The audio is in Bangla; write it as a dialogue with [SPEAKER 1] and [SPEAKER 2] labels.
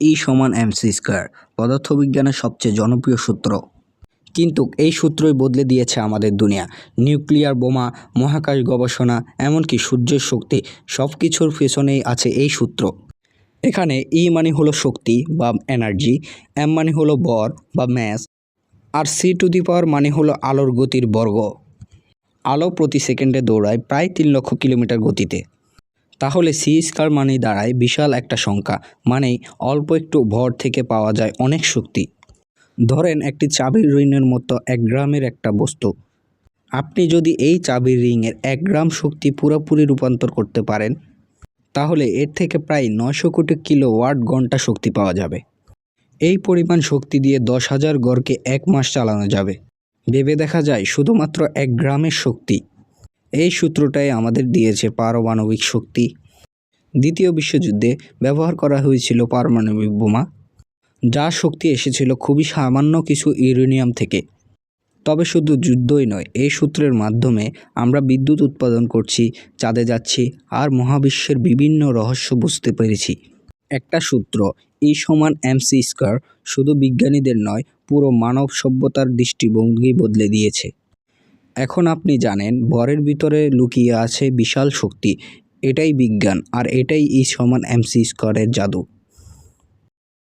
[SPEAKER 1] ই সমান এমসি স্কয়ার পদার্থবিজ্ঞানের সবচেয়ে জনপ্রিয় সূত্র। কিন্তু এই সূত্রই বদলে দিয়েছে আমাদের দুনিয়া। নিউক্লিয়ার বোমা, মহাকাশ গবেষণা, এমনকি সূর্যের শক্তি, সব কিছুর পেছনেই আছে এই সূত্র। এখানে ই মানে হলো শক্তি বা এনার্জি, এম মানে হলো ভর বা ম্যাস, আর c⁻⁴ মানে হলো আলোর গতির বর্গ। আলো প্রতি সেকেন্ডে দৌড়ায় প্রায় 3 লক্ষ কিলোমিটার গতিতে। তাহলে c² মানেই দাঁড়ায় বিশাল একটা সংখ্যা, মানেই অল্প একটু ভর থেকে পাওয়া যায় অনেক শক্তি। ধরেন একটি চাবির রিংয়ের মতো 1 গ্রামের একটা বস্তু। আপনি যদি এই চাবির রিংয়ের 1 গ্রাম শক্তি পুরোপুরি রূপান্তর করতে পারেন, তাহলে এর থেকে প্রায় 900 কোটি কিলোওয়াট ঘন্টা শক্তি পাওয়া যাবে। এই পরিমাণ শক্তি দিয়ে 10,000 ঘরকে 1 মাস চালানো যাবে। ভেবে দেখা যায় শুধুমাত্র 1 গ্রামের শক্তি। এই সূত্রটাই আমাদের দিয়েছে পারমাণবিক শক্তি। দ্বিতীয় বিশ্বযুদ্ধে ব্যবহার করা হয়েছিল পারমাণবিক বোমা, যার শক্তি এসেছিল খুবই সামান্য কিছু ইউরেনিয়াম থেকে। তবে শুধু যুদ্ধই নয়, এই সূত্রের মাধ্যমে আমরা বিদ্যুৎ উৎপাদন করছি, চাঁদে যাচ্ছি, আর মহাবিশ্বের বিভিন্ন রহস্য বুঝতে পেরেছি। একটা সূত্র ই সমান এমসি স্কয়ার শুধু বিজ্ঞানীদের নয়, পুরো মানব সভ্যতার দৃষ্টিভঙ্গি বদলে দিয়েছে। এখন আপনি জানেন ভরের ভিতরে লুকিয়ে আছে বিশাল শক্তি। এটাই বিজ্ঞান, আর এটাই ই সমান এমসি স্কয়ারের জাদু।